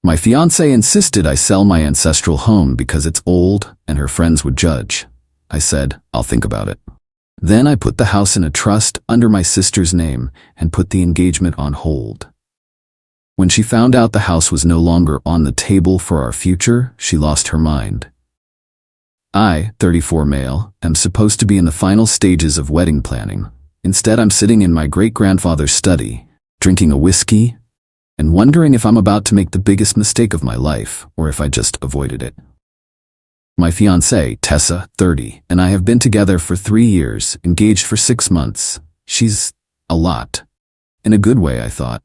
My fiancée insisted I sell my ancestral home because it's old and her friends would judge. I said, I'll think about it. Then I put the house in a trust under my sister's name and put the engagement on hold. When she found out the house was no longer on the table for our future, she lost her mind. I, 34 male, am supposed to be in the final stages of wedding planning. Instead, I'm sitting in my great-grandfather's study, drinking a whiskey, and wondering if I'm about to make the biggest mistake of my life, or if I just avoided it. My fiancée, Tessa, 30, and I have been together for 3 years, engaged for 6 months. She's a lot. In a good way, I thought.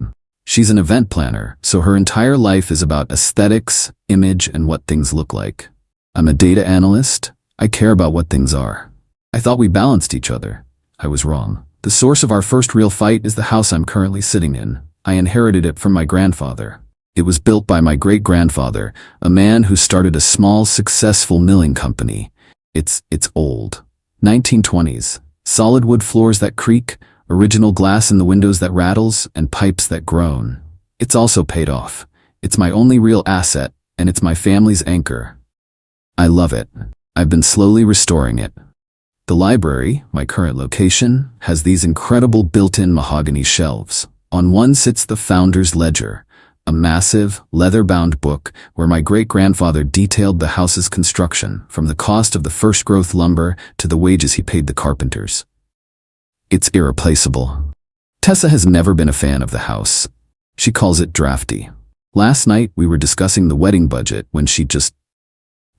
She's an event planner, so her entire life is about aesthetics, image, and what things look like. I'm a data analyst. I care about what things are. I thought we balanced each other. I was wrong. The source of our first real fight is the house I'm currently sitting in. I inherited it from my grandfather. It was built by my great-grandfather, a man who started a small, successful milling company. It's old. 1920s. Solid wood floors that creak, original glass in the windows that rattles, and pipes that groan. It's also paid off. It's my only real asset, and it's my family's anchor. I love it. I've been slowly restoring it. The library, my current location, has these incredible built-in mahogany shelves. On one sits the founder's ledger, a massive, leather-bound book where my great-grandfather detailed the house's construction, from the cost of the first-growth lumber to the wages he paid the carpenters. It's irreplaceable. Tessa has never been a fan of the house. She calls it drafty. Last night, we were discussing the wedding budget when she just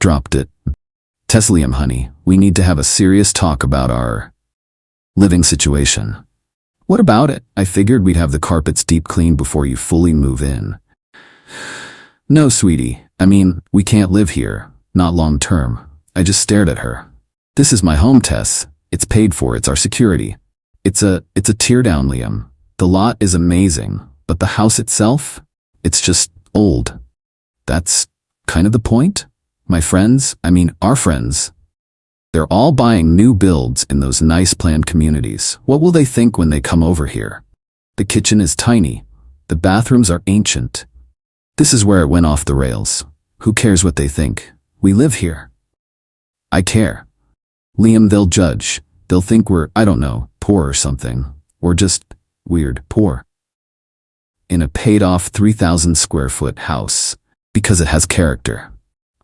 dropped it. Liam, honey, we need to have a serious talk about our living situation. What about it? I figured we'd have the carpets deep cleaned before you fully move in. No, sweetie. I mean, we can't live here. Not long term. I just stared at her. This is my home, Tess. It's paid for. It's our security. It's a teardown, Liam. The lot is amazing, but the house itself? It's just old. That's kind of the point? My friends, our friends, they're all buying new builds in those nice planned communities. What will they think when they come over here? The kitchen is tiny. The bathrooms are ancient. This is where it went off the rails. Who cares what they think? We live here. I care. Liam, they'll judge. They'll think we're, I don't know, poor or something. Or just weird poor. In a paid-off 3,000 square foot house. Because it has character.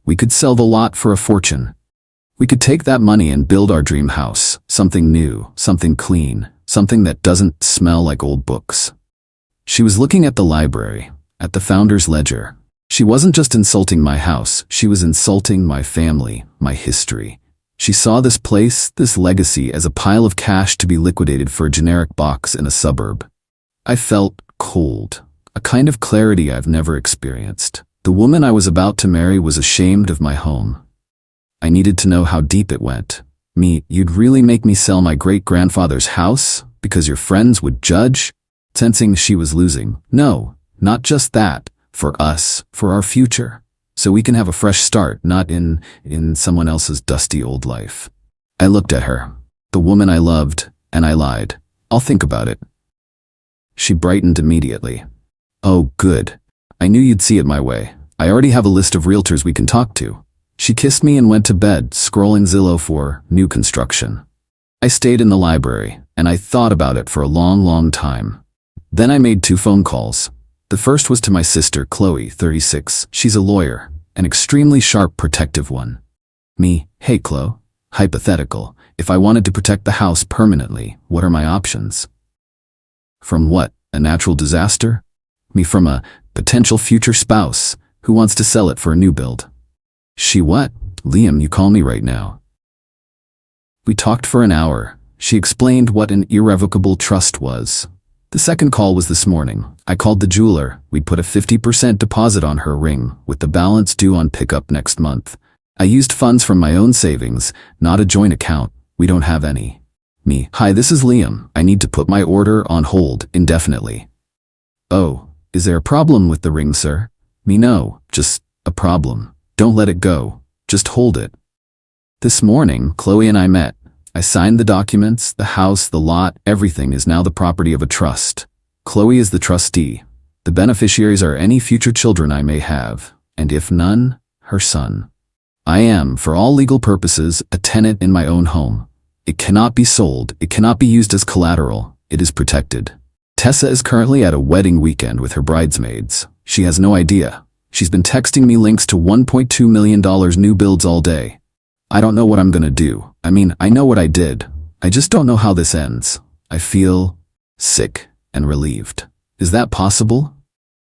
We could sell the lot for a fortune. We could take that money and build our dream house. Something new, something clean, something that doesn't smell like old books. She was looking at the library, at the founder's ledger. She wasn't just insulting my house, she was insulting my family, my history. She saw this place, this legacy, as a pile of cash to be liquidated for a generic box in a suburb. I felt cold, a kind of clarity I've never experienced. The woman I was about to marry was ashamed of my home. I needed to know how deep it went. You'd really make me sell my great-grandfather's house because your friends would judge? Sensing she was losing. No, not just that. For us, for our future. So we can have a fresh start, not in someone else's dusty old life. I looked at her, the woman I loved, and I lied. I'll think about it. She brightened immediately. Oh, good. I knew you'd see it my way. I already have a list of realtors we can talk to. She kissed me and went to bed, scrolling Zillow for new construction. I stayed in the library, and I thought about it for a long, long time. Then I made 2 phone calls. The first was to my sister, Qley, 36. She's a lawyer, an extremely sharp, protective one. Hey, Qley. Hypothetical. If I wanted to protect the house permanently, what are my options? From what? A natural disaster? From a potential future spouse who wants to sell it for a new build. She what? Liam, you call me right now. We talked for an hour. She explained what an irrevocable trust was. The second call was this morning. I called the jeweler. We'd put a 50% deposit on her ring, with the balance due on pickup next month. I used funds from my own savings, not a joint account. We don't have any. Hi, this is Liam. I need to put my order on hold indefinitely. Oh, is there a problem with the ring, sir? No, just a problem. Don't let it go. Just hold it. This morning, Qley and I met. I signed the documents, the house, the lot, everything is now the property of a trust. Qley is the trustee. The beneficiaries are any future children I may have, and if none, her son. I am, for all legal purposes, a tenant in my own home. It cannot be sold, it cannot be used as collateral, it is protected. Tessa is currently at a wedding weekend with her bridesmaids. She has no idea. She's been texting me links to $1.2 million new builds all day. I don't know what I'm gonna do. I mean, I know what I did. I just don't know how this ends. I feel sick and relieved. Is that possible?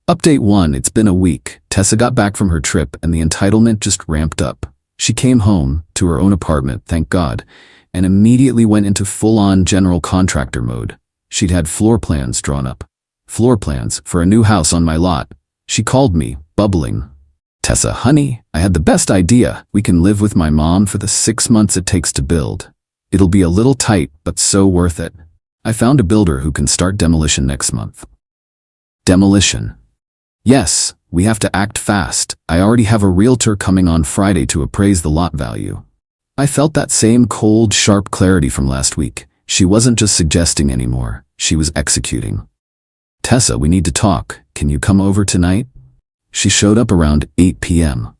Update 1. It's been a week. Tessa got back from her trip and the entitlement just ramped up. She came home to her own apartment, thank God, and immediately went into full-on general contractor mode. She'd had floor plans drawn up. Floor plans for a new house on my lot. She called me, bubbling. Tessa, honey, I had the best idea. We can live with my mom for the 6 months it takes to build. It'll be a little tight, but so worth it. I found a builder who can start demolition next month. Demolition. Yes, we have to act fast. I already have a realtor coming on Friday to appraise the lot value. I felt that same cold, sharp clarity from last week. She wasn't just suggesting anymore. She was executing. Tessa, we need to talk. Can you come over tonight? She showed up around 8 p.m.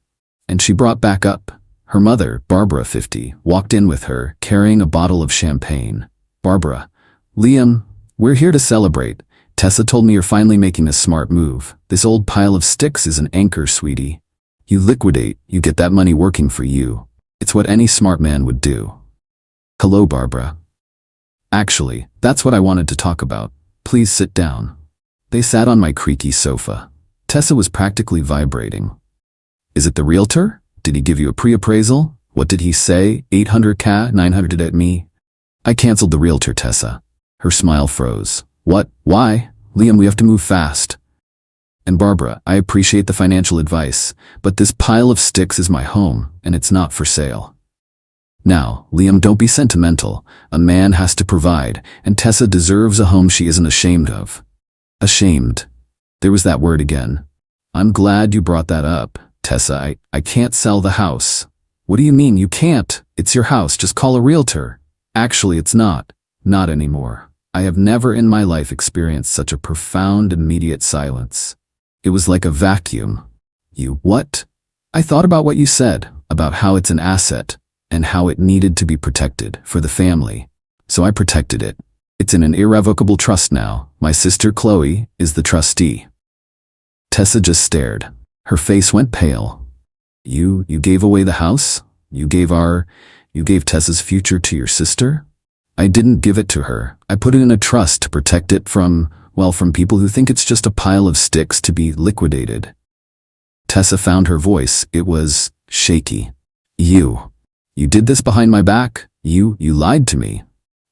And she brought back up. Her mother, Barbara, 50, walked in with her, carrying a bottle of champagne. Barbara, Liam, we're here to celebrate. Tessa told me you're finally making a smart move. This old pile of sticks is an anchor, sweetie. You liquidate, you get that money working for you. It's what any smart man would do. Hello, Barbara. Actually, that's what I wanted to talk about. Please sit down. They sat on my creaky sofa. Tessa was practically vibrating. Is it the realtor? Did he give you a pre-appraisal? What did he say? 800K, 900 at me? I canceled the realtor, Tessa. Her smile froze. What? Why? Liam, we have to move fast. And Barbara, I appreciate the financial advice, but this pile of sticks is my home, and it's not for sale. Now, Liam, don't be sentimental. A man has to provide, and Tessa deserves a home she isn't ashamed of. Ashamed. There was that word again. I'm glad you brought that up, Tessa. I can't sell the house. What do you mean you can't? It's your house, just call a realtor. Actually, it's not. Not anymore. I have never in my life experienced such a profound, immediate silence. It was like a vacuum. You what? I thought about what you said, about how it's an asset, and how it needed to be protected for the family. So I protected it. It's in an irrevocable trust now. My sister Qley is the trustee. Tessa just stared. Her face went pale. You gave away the house? You gave Tessa's future to your sister? I didn't give it to her. I put it in a trust to protect it from people who think it's just a pile of sticks to be liquidated. Tessa found her voice. It was shaky. You did this behind my back? You lied to me.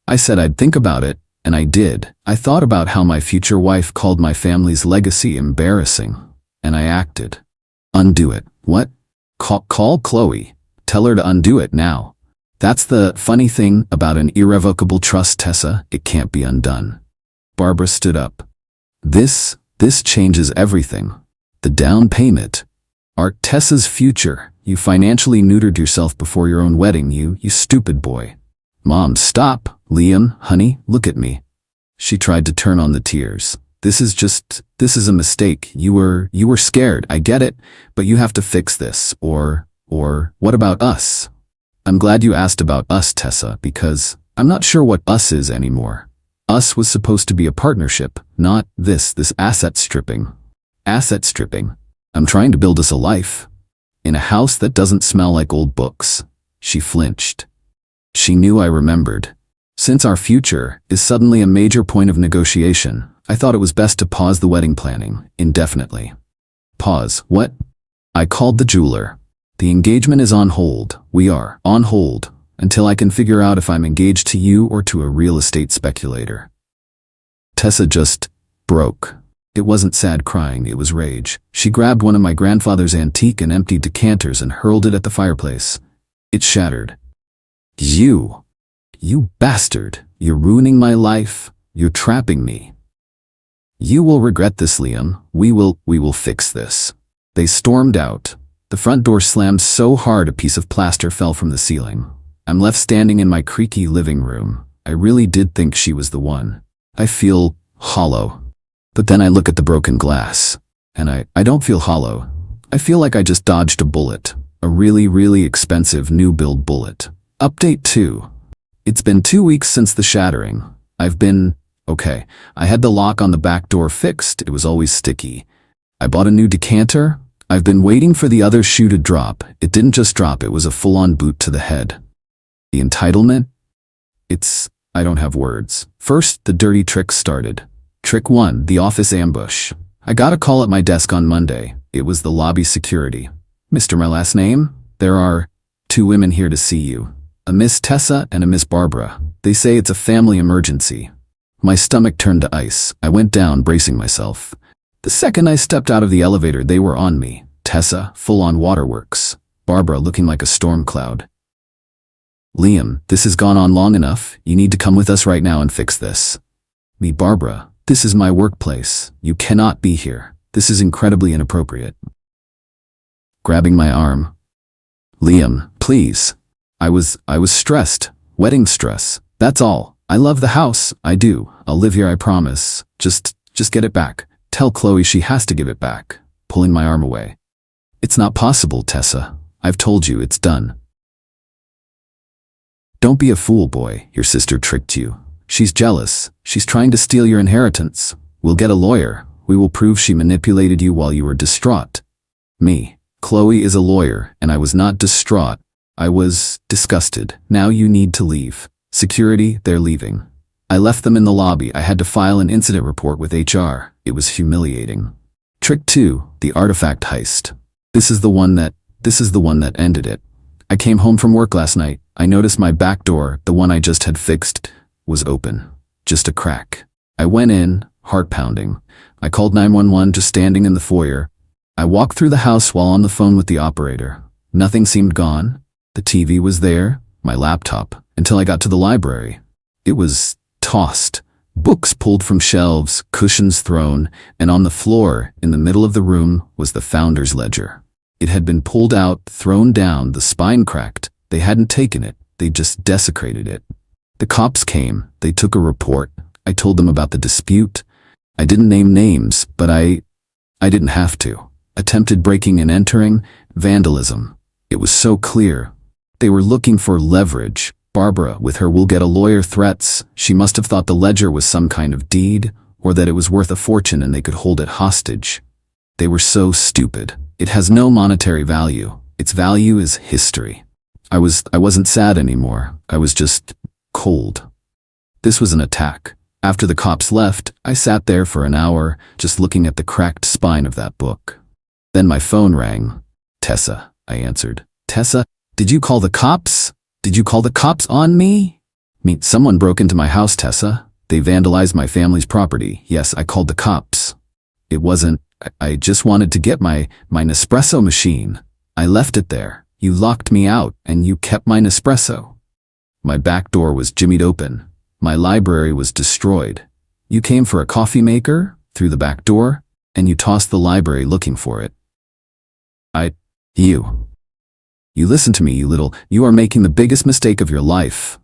I said I'd think about it, and I did. I thought about how my future wife called my family's legacy embarrassing, and I acted. Undo it. What? Call Qley. Tell her to undo it now. That's the funny thing about an irrevocable trust, Tessa. It can't be undone. Barbara stood up. This changes everything. The down payment. Tessa's future. You financially neutered yourself before your own wedding, you stupid boy. Mom, stop. Liam, honey, look at me. She tried to turn on the tears. This is a mistake. You were scared, I get it, but you have to fix this. Or what about us? I'm glad you asked about us, Tessa, because I'm not sure what us is anymore. Us was supposed to be a partnership, not this asset stripping. Asset stripping. I'm trying to build us a life. In a house that doesn't smell like old books. She flinched. She knew I remembered. Since our future is suddenly a major point of negotiation, I thought it was best to pause the wedding planning indefinitely. Pause. What? I called the jeweler. The engagement is on hold. We are on hold until I can figure out if I'm engaged to you or to a real estate speculator. Tessa just broke. It wasn't sad crying, it was rage. She grabbed one of my grandfather's antique and empty decanters and hurled it at the fireplace. It shattered. You bastard. You're ruining my life. You're trapping me. You will regret this, Liam. We will fix this. They stormed out. The front door slammed so hard a piece of plaster fell from the ceiling. I'm left standing in my creaky living room. I really did think she was the one. I feel hollow. But then I look at the broken glass, and I don't feel hollow. I feel like I just dodged a bullet. A really, really expensive new build bullet. Update 2. It's been 2 weeks since the shattering. Okay, I had the lock on the back door fixed. It was always sticky. I bought a new decanter. I've been waiting for the other shoe to drop. It didn't just drop, it was a full-on boot to the head. The entitlement? I don't have words. First, the dirty tricks started. Trick 1, the office ambush. I got a call at my desk on Monday. It was the lobby security. Mr. My last name? There are 2 women here to see you. A Miss Tessa and a Miss Barbara. They say it's a family emergency. My stomach turned to ice. I went down, bracing myself. The second I stepped out of the elevator, they were on me. Tessa, full-on waterworks. Barbara looking like a storm cloud. Liam, this has gone on long enough. You need to come with us right now and fix this. Me, Barbara, this is my workplace. You cannot be here. This is incredibly inappropriate. Grabbing my arm. Liam, please. I was stressed. Wedding stress. That's all. I love the house. I do. I'll live here, I promise. Just get it back. Tell Qley she has to give it back. Pulling my arm away. It's not possible, Tessa. I've told you, it's done. Don't be a fool, boy. Your sister tricked you. She's jealous. She's trying to steal your inheritance. We'll get a lawyer. We will prove she manipulated you while you were distraught. Me. Qley is a lawyer, and I was not distraught. I was disgusted. Now you need to leave. Security, they're leaving. I left them in the lobby. I had to file an incident report with HR. It was humiliating. Trick 2, the artifact heist. This is the one that ended it. I came home from work last night. I noticed my back door, the one I just had fixed, was open. Just a crack. I went in, heart pounding. I called 911 just standing in the foyer. I walked through the house while on the phone with the operator. Nothing seemed gone. The TV was there, my laptop, until I got to the library. It was tossed. Books pulled from shelves, cushions thrown, and on the floor, in the middle of the room, was the founder's ledger. It had been pulled out, thrown down, the spine cracked. They hadn't taken it, they just desecrated it. The cops came, they took a report. I told them about the dispute. I didn't name names, but I didn't have to. Attempted breaking and entering, vandalism. It was so clear. They were looking for leverage. Barbara, with her "we'll get a lawyer" threats, she must have thought the ledger was some kind of deed, or that it was worth a fortune and they could hold it hostage. They were so stupid. It has no monetary value. Its value is history. I wasn't sad anymore. I was just cold. This was an attack. After the cops left, I sat there for an hour, just looking at the cracked spine of that book. Then my phone rang. Tessa, I answered. Tessa, did you call the cops? Did you call the cops on me? Someone broke into my house, Tessa. They vandalized my family's property. Yes, I called the cops. It wasn't, I just wanted to get my Nespresso machine. I left it there. You locked me out, and you kept my Nespresso. My back door was jimmied open. My library was destroyed. You came for a coffee maker, through the back door, and you tossed the library looking for it. You listen to me, you are making the biggest mistake of your life.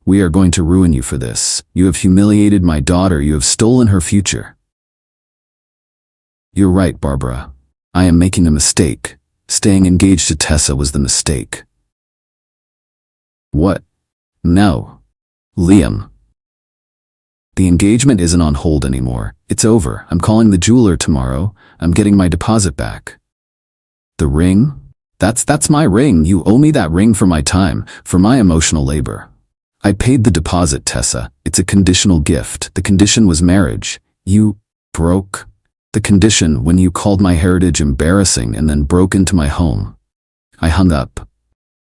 We are going to ruin you for this. You have humiliated my daughter. You have stolen her future. You're right, Barbara. I am making a mistake. Staying engaged to Tessa was the mistake. What? No. Liam. The engagement isn't on hold anymore. It's over. I'm calling the jeweler tomorrow. I'm getting my deposit back. The ring? That's my ring. You owe me that ring for my time, for my emotional labor. I paid the deposit, Tessa. It's a conditional gift. The condition was marriage. You broke the condition when you called my heritage embarrassing and then broke into my home. I hung up.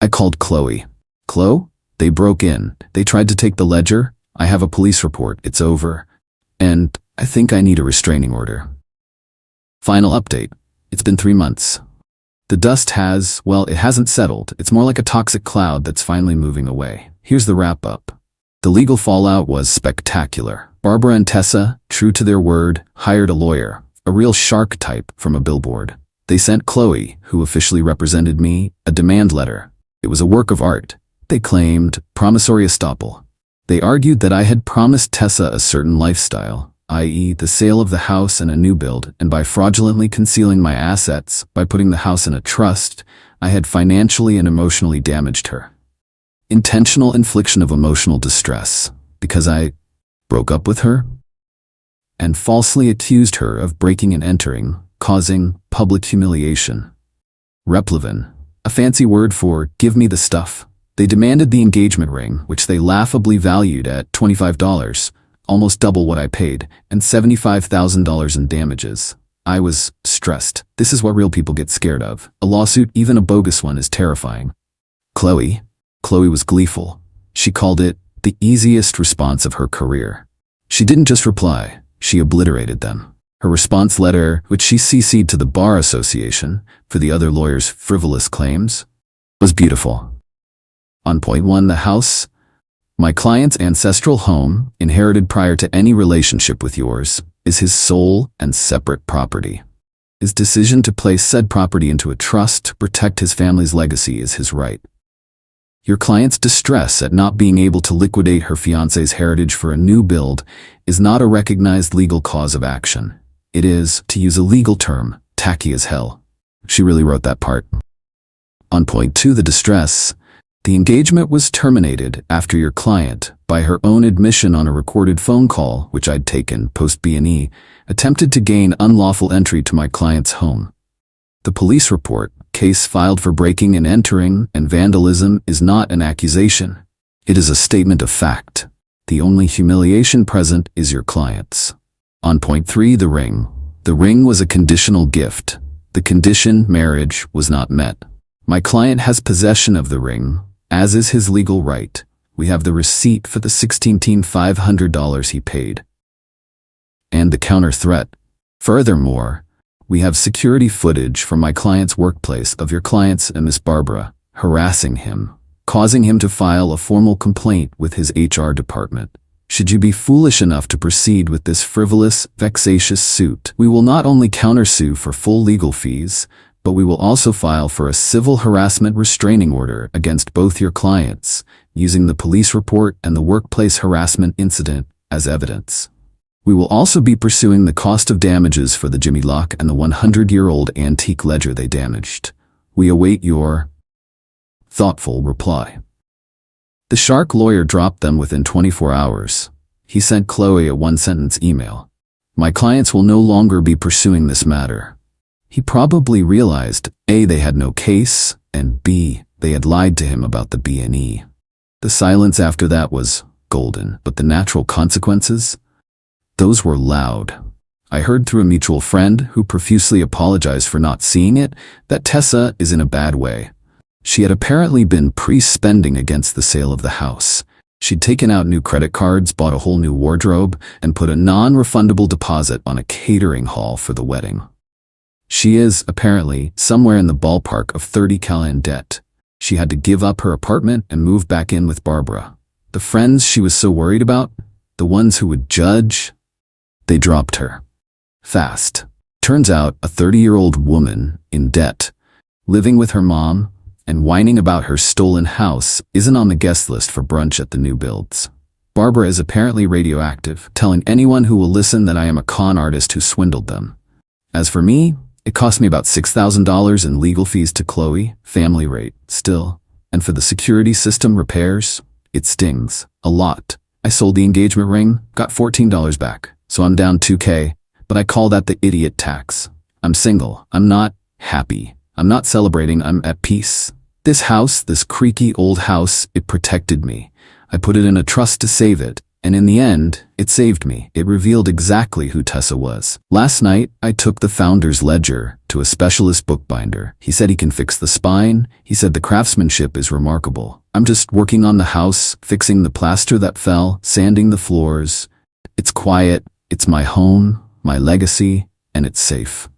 I called Qley. Qley? They broke in. They tried to take the ledger. I have a police report. It's over. And I think I need a restraining order. Final update. It's been 3 months. The dust it hasn't settled. It's more like a toxic cloud that's finally moving away. Here's the wrap-up. The legal fallout was spectacular. Barbara and Tessa, true to their word, hired a lawyer, a real shark type from a billboard. They sent Qley, who officially represented me, a demand letter. It was a work of art. They claimed promissory estoppel. They argued that I had promised Tessa a certain lifestyle. i.e. the sale of the house and a new build, and by fraudulently concealing my assets, by putting the house in a trust, I had financially and emotionally damaged her. Intentional infliction of emotional distress, because I broke up with her, and falsely accused her of breaking and entering, causing public humiliation. Replevin, a fancy word for give me the stuff. They demanded the engagement ring, which they laughably valued at $25, almost double what I paid, and $75,000 in damages. I was stressed. This is what real people get scared of. A lawsuit, even a bogus one, is terrifying. Qley was gleeful. She called it the easiest response of her career. She didn't just reply, she obliterated them. Her response letter, which she CC'd to the Bar Association for the other lawyers' frivolous claims, was beautiful. On point 1, the house, my client's ancestral home, inherited prior to any relationship with yours, is his sole and separate property. His decision to place said property into a trust to protect his family's legacy is his right. Your client's distress at not being able to liquidate her fiancé's heritage for a new build is not a recognized legal cause of action. It is, to use a legal term, tacky as hell. She really wrote that part. On point 2, the distress. The engagement was terminated after your client, by her own admission on a recorded phone call, which I'd taken post-B&E, attempted to gain unlawful entry to my client's home. The police report, case filed for breaking and entering and vandalism, is not an accusation. It is a statement of fact. The only humiliation present is your client's. On point 3, the ring. The ring was a conditional gift. The condition, marriage, was not met. My client has possession of the ring, as is his legal right. We have the receipt for the $16,500 he paid. And the counter threat. Furthermore, we have security footage from my client's workplace of your clients and Miss Barbara harassing him, causing him to file a formal complaint with his HR department. Should you be foolish enough to proceed with this frivolous, vexatious suit, we will not only countersue for full legal fees, but we will also file for a civil harassment restraining order against both your clients, using the police report and the workplace harassment incident as evidence. We will also be pursuing the cost of damages for the Jimmy lock and the 100-year-old antique ledger they damaged. We await your thoughtful reply. The shark lawyer dropped them within 24 hours. He sent Qley a one-sentence email. My clients will no longer be pursuing this matter. He probably realized, A, they had no case, and B, they had lied to him about the B&E. The silence after that was golden, but the natural consequences? Those were loud. I heard through a mutual friend, who profusely apologized for not seeing it, that Tessa is in a bad way. She had apparently been pre-spending against the sale of the house. She'd taken out new credit cards, bought a whole new wardrobe, and put a non-refundable deposit on a catering hall for the wedding. She is, apparently, somewhere in the ballpark of $30,000 in debt. She had to give up her apartment and move back in with Barbara. The friends she was so worried about, the ones who would judge, they dropped her. Fast. Turns out a 30-year-old woman in debt, living with her mom, and whining about her stolen house isn't on the guest list for brunch at the new builds. Barbara is apparently radioactive, telling anyone who will listen that I am a con artist who swindled them. As for me, it cost me about $6,000 in legal fees to Qley, family rate, still. And for the security system repairs, it stings. A lot. I sold the engagement ring, got $14 back, so I'm down $2,000, but I call that the idiot tax. I'm single. I'm not happy. I'm not celebrating, I'm at peace. This house, this creaky old house, it protected me. I put it in a trust to save it, and in the end, it saved me. It revealed exactly who Tessa was. Last night, I took the founder's ledger to a specialist bookbinder. He said he can fix the spine. He said the craftsmanship is remarkable. I'm just working on the house, fixing the plaster that fell, sanding the floors. It's quiet, it's my home, my legacy, and it's safe.